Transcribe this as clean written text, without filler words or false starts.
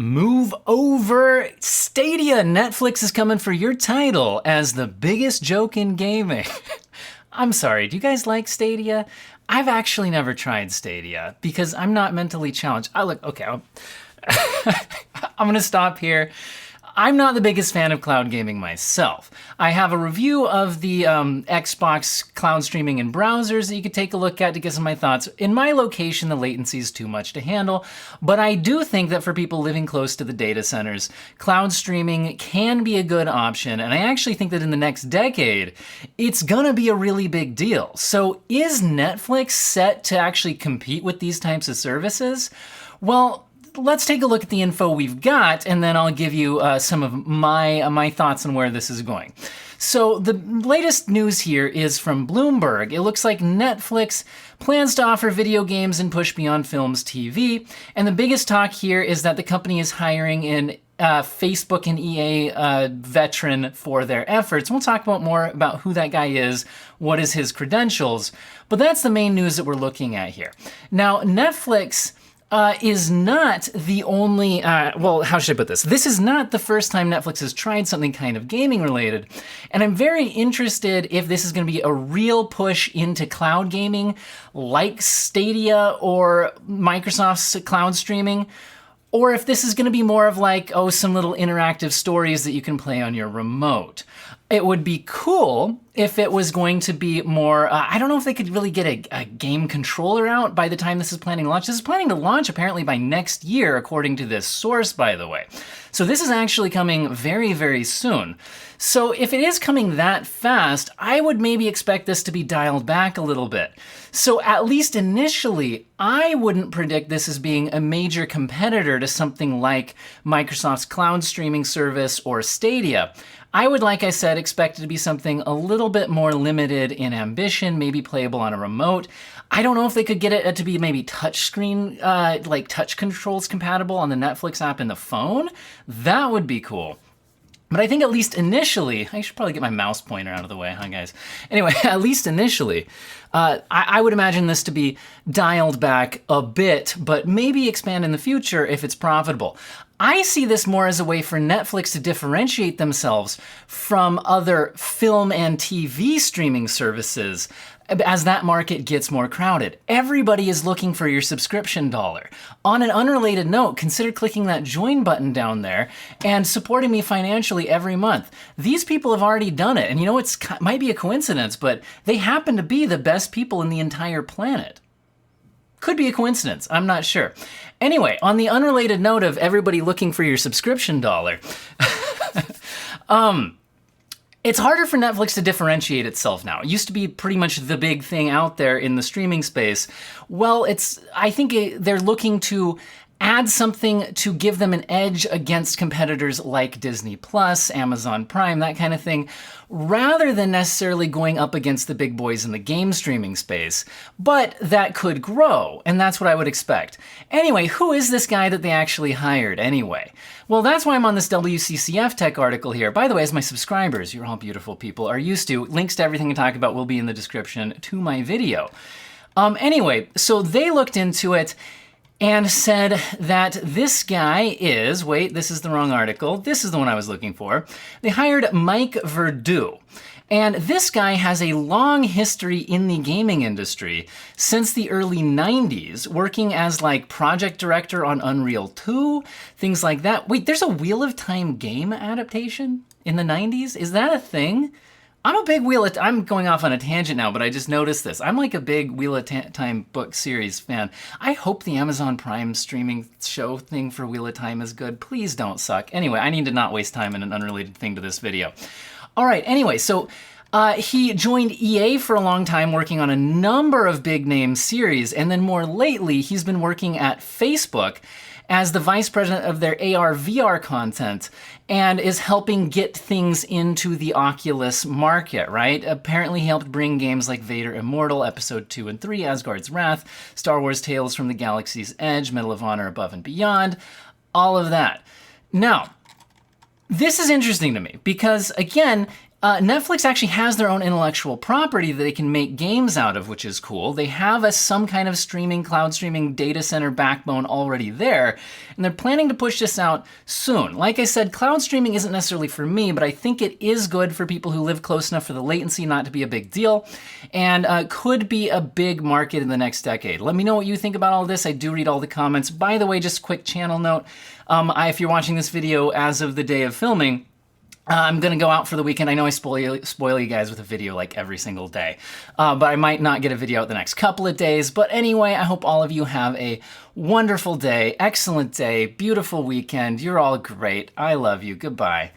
Move over. Stadia. Netflix is coming for your title as the biggest joke in gaming. I'm sorry, do you guys like Stadia? I've actually never tried Stadia because I'm not mentally challenged. Okay, I'm gonna stop here. I'm not the biggest fan of cloud gaming myself. I have a review of the Xbox cloud streaming in browsers that you could take a look at to get some of my thoughts. In my location, the latency is too much to handle, but I do think that for people living close to the data centers, cloud streaming can be a good option, and I actually think that in the next decade, it's gonna be a really big deal. So is Netflix set to actually compete with these types of services? Well, let's take a look at the info we've got, and then I'll give you some of my thoughts on where this is going. So the latest news here is from Bloomberg. It looks like Netflix plans to offer video games and push beyond films TV. And the biggest talk here is that the company is hiring an Facebook and EA veteran for their efforts. We'll talk more about who that guy is, what is his credentials, but that's the main news that we're looking at here. Now, Netflix is not the only, well, how should I put this? This is not the first time Netflix has tried something kind of gaming related. And I'm very interested if this is going to be a real push into cloud gaming like Stadia or Microsoft's cloud streaming, or if this is going to be more of like, oh, some little interactive stories that you can play on your remote. It would be cool if it was going to be more, I don't know if they could really get a game controller out by the time this is planning to launch. This is planning to launch apparently by next year, according to this source, by the way. So this is actually coming very, very soon. So if it is coming that fast, I would maybe expect this to be dialed back a little bit. So at least initially, I wouldn't predict this as being a major competitor to something like Microsoft's cloud streaming service or Stadia. I would, like I said, expect it to be something a little bit more limited in ambition, maybe playable on a remote. I don't know if they could get it to be maybe touchscreen, like touch controls compatible on the Netflix app in the phone. That would be cool. But I think at least initially, I should probably get my mouse pointer out of the way, huh, guys? Anyway, at least initially, I would imagine this to be dialed back a bit, but maybe expand in the future if it's profitable. I see this more as a way for Netflix to differentiate themselves from other film and TV streaming services as that market gets more crowded. Everybody is looking for your subscription dollar. On an unrelated note, consider clicking that join button down there and supporting me financially every month. These people have already done it, and you know, it might be a coincidence, but they happen to be the best people in the entire planet. Could be a coincidence, I'm not sure. Anyway, on the unrelated note of everybody looking for your subscription dollar, it's harder for Netflix to differentiate itself now. It used to be pretty much the big thing out there in the streaming space. Well, I think they're looking to add something to give them an edge against competitors like Disney Plus, Amazon Prime, that kind of thing, rather than necessarily going up against the big boys in the game streaming space. But that could grow, and that's what I would expect. Anyway, who is this guy that they actually hired anyway? Well, that's why I'm on this WCCF Tech article here. By the way, as my subscribers, you're all beautiful people, are used to, links to everything I talk about will be in the description to my video. Anyway, so they looked into it and said that this guy is, wait, this is the wrong article. This is the one I was looking for. They hired Mike Verdoo. And this guy has a long history in the gaming industry since the early 90s, working as like project director on Unreal 2, things like that. Wait, there's a Wheel of Time game adaptation in the 90s? Is that a thing? I'm a big I'm going off on a tangent now, but I just noticed this. I'm like a big Wheel of Time book series fan. I hope the Amazon Prime streaming show thing for Wheel of Time is good. Please don't suck. Anyway, I need to not waste time in an unrelated thing to this video. All right, anyway, so he joined EA for a long time, working on a number of big name series, and then more lately, he's been working at Facebook as the vice president of their AR/VR content and is helping get things into the Oculus market, right? Apparently he helped bring games like Vader Immortal, Episode 2 and 3, Asgard's Wrath, Star Wars Tales from the Galaxy's Edge, Medal of Honor Above and Beyond, all of that. Now, this is interesting to me because, again, Netflix actually has their own intellectual property that they can make games out of, which is cool. They have some kind of cloud streaming data center backbone already there, and they're planning to push this out soon. Like I said, cloud streaming isn't necessarily for me, but I think it is good for people who live close enough for the latency not to be a big deal, and could be a big market in the next decade. Let me know what you think about all this. I do read all the comments. By the way, just a quick channel note, if you're watching this video as of the day of filming, I'm going to go out for the weekend. I know I spoil you guys with a video like every single day, but I might not get a video out the next couple of days. But anyway, I hope all of you have a wonderful day, excellent day, beautiful weekend. You're all great. I love you. Goodbye.